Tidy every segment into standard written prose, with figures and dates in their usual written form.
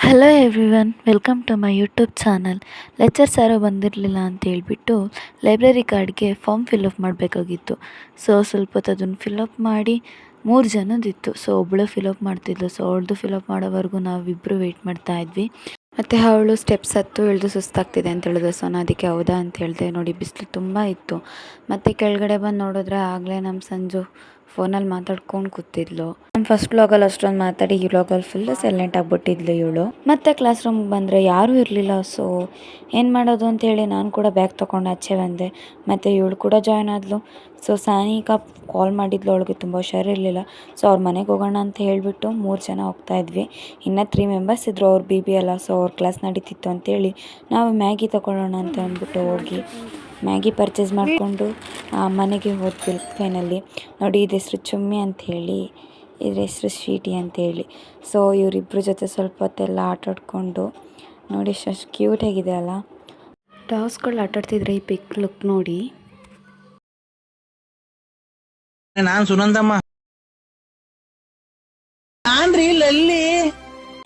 Hello everyone, welcome to my YouTube channel. Lectures ಯಾರೋ ಬಂದಿರಲಿಲ್ಲ ಅಂತ ಹೇಳ್ಬಿಟ್ಟು ಲೈಬ್ರರಿ ಕಾರ್ಡ್ಗೆ ಫಾರ್ಮ್ ಫಿಲ್ಅಪ್ ಮಾಡಬೇಕಾಗಿತ್ತು. ಸ್ವಲ್ಪ ಹೊತ್ತು ಅದನ್ನು ಫಿಲ್ಅಪ್ ಮಾಡಿ 3 ಜನದಿತ್ತು. ಒಬ್ಬಳು ಫಿಲ್ಅಪ್ ಮಾಡ್ತಿದ್ಲು. ಅವಳದು ಫಿಲ್ಅಪ್ ಮಾಡೋವರೆಗೂ ನಾವಿಬ್ಬರು ವೆಯ್ಟ್ ಮಾಡ್ತಾ ಇದ್ವಿ. ಮತ್ತು ಅವಳು ಸ್ಟೆಪ್ಸ್ ಹತ್ತು ಇಳಿದು ಸುಸ್ತಾಗ್ತಿದೆ ಅಂತ ಹೇಳಿದ್ರು. ನಾನು ಅದಕ್ಕೆ ಹೌದಾ ಅಂತ ಹೇಳಿದೆ. ನೋಡಿ, ಬಿಸಿಲು ತುಂಬ ಇತ್ತು. ಮತ್ತು ಕೆಳಗಡೆ ಬಂದು ನೋಡಿದ್ರೆ ಆಗಲೇ ನಮ್ಮ ಸಂಜು ಫೋನಲ್ಲಿ ಮಾತಾಡ್ಕೊಂಡು ಕೂತಿದ್ಲು. ನಮ್ಮ ಫಸ್ಟ್ ವ್ಲಾಗಲ್ಲಿ ಅಷ್ಟೊಂದು ಮಾತಾಡಿ ಈ ವ್ಲಾಗಲ್ಲಿ ಫುಲ್ಲು ಸೈಲೆಂಟ್ ಆಗಿಬಿಟ್ಟಿದ್ಲು ಇವಳು. ಮತ್ತು ಕ್ಲಾಸ್ ರೂಮ್ಗೆ ಬಂದರೆ ಯಾರೂ ಇರಲಿಲ್ಲ. ಏನು ಮಾಡೋದು ಅಂತೇಳಿ ನಾನು ಕೂಡ ಬ್ಯಾಗ್ ತೊಗೊಂಡು ಆಚೆ ಬಂದೆ. ಮತ್ತು ಇವಳು ಕೂಡ ಜಾಯ್ನ್ ಆದಳು. ಸಾನಿಕಾ ಕಾಲ್ ಮಾಡಿದ್ಲು, ಅವಳಿಗೆ ತುಂಬ ಹುಷಾರಿರಲಿಲ್ಲ. ಅವ್ರ ಮನೆಗೆ ಹೋಗೋಣ ಅಂತ ಹೇಳಿಬಿಟ್ಟು 3 ಜನ ಹೋಗ್ತಾ ಇದ್ವಿ. ಇನ್ನು 3 ಮೆಂಬರ್ಸ್ ಇದ್ದರು. ಅವ್ರು BB ಅಲ್ಲ, ಅವ್ರ ಕ್ಲಾಸ್ ನಡೀತಿತ್ತು ಅಂತೇಳಿ ನಾವು ಮ್ಯಾಗಿ ತೊಗೊಳ್ಳೋಣ ಅಂತ ಅಂದ್ಬಿಟ್ಟು ಹೋಗಿ ಮ್ಯಾಗಿ ಪರ್ಚೇಸ್ ಮಾಡಿಕೊಂಡು ಮನೆಗೆ ಹೋದ್ವಿ. ಫೈನಲ್ಲಿ ನೋಡಿ, ಇದ್ರ ಹೆಸ್ರು ಚುಮ್ಮಿ ಅಂಥೇಳಿ, ಇದ್ರ ಹೆಸ್ರು ಸ್ವೀಟಿ ಅಂತೇಳಿ. ಇವರಿಬ್ಬರ ಜೊತೆ ಸ್ವಲ್ಪ ಹೊತ್ತೆಲ್ಲ ಆಟಾಡಿಕೊಂಡು ನೋಡಿ, ಎಷ್ಟು ಕ್ಯೂಟಾಗಿದೆ ಅಲ್ಲ. ಡಾಗ್ಸ್ಗಳು ಆಟಾಡ್ತಿದ್ರೆ ಈ ಪಿಕ್ ಲುಕ್ ನೋಡಿ. ನಾನು ಸುನಂದಮ್ಮ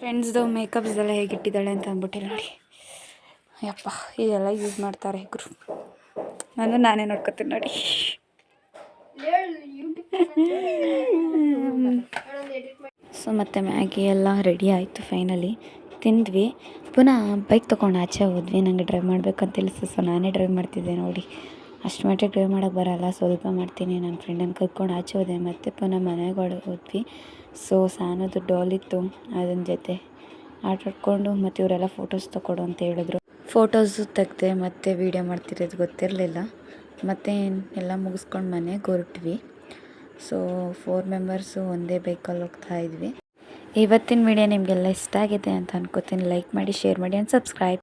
ಫ್ರೆಂಡ್ಸ್ದು ಮೇಕಪ್ಸ್ ಎಲ್ಲ ಹೇಗಿಟ್ಟಿದ್ದಾಳೆ ಅಂತ ಅಂದ್ಬಿಟ್ಟಿಲ್ಲ ನೋಡಿ. ಯಪ್ಪ, ಇದೆಲ್ಲ ಯೂಸ್ ಮಾಡ್ತಾರೆ ಗ್ರೂಪ್. ನಾನೇ ನೋಡ್ಕೊತೀನಿ ನೋಡಿ. ಮತ್ತು ಮ್ಯಾಗಿ ಎಲ್ಲ ರೆಡಿ ಆಯಿತು. ಫೈನಲಿ ತಿಂದ್ವಿ. ಪುನಃ ಬೈಕ್ ತೊಗೊಂಡು ಆಚೆ ಹೋದ್ವಿ. ನನಗೆ ಡ್ರೈವ್ ಮಾಡಬೇಕಂತಿಲ್ಲ. ನಾನೇ ಡ್ರೈವ್ ಮಾಡ್ತಿದ್ದೆ ನೋಡಿ. ಅಷ್ಟು ಮಟ್ಟಿಗೆ ಡ್ರೈವ್ ಮಾಡೋಕ್ಕೆ ಬರೋಲ್ಲ, ಸ್ವಲ್ಪ ಮಾಡ್ತೀನಿ. ನನ್ನ ಫ್ರೆಂಡನ್ನು ಕರ್ಕೊಂಡು ಆಚೆ ಹೋದೆ. ಮತ್ತು ಪುನಃ ಮನೆಗೆ ಹೋದ್ವಿ. ಸಾನದು ಡಾಲ್ ಇತ್ತು, ಅದನ್ನ ಜೊತೆ ಆಟಾಡ್ಕೊಂಡು ಮತ್ತು ಇವರೆಲ್ಲ ಫೋಟೋಸ್ ತಗೊಡು ಅಂತ ಹೇಳಿದ್ರು. ಫೋಟೋಸು ತೆಗೆದೆ ಮತ್ತು ವೀಡಿಯೋ ಮಾಡ್ತಿರೋದು ಗೊತ್ತಿರಲಿಲ್ಲ. ಮತ್ತು ಎಲ್ಲ ಮುಗಿಸ್ಕೊಂಡು ಮನೆಗೆ ಹೊರಟ್ವಿ. 4 ಮೆಂಬರ್ಸು ಒಂದೇ ಬೈಕಲ್ಲಿ ಹೋಗ್ತಾ ಇದ್ವಿ. ಇವತ್ತಿನ ವಿಡಿಯೋ ನಿಮಗೆಲ್ಲ ಇಷ್ಟ ಆಗಿದೆ ಅಂತ ಅನ್ಕೋತೀನಿ. ಲೈಕ್ ಮಾಡಿ, ಶೇರ್ ಮಾಡಿ ಆ್ಯಂಡ್ ಸಬ್ಸ್ಕ್ರೈಬ್.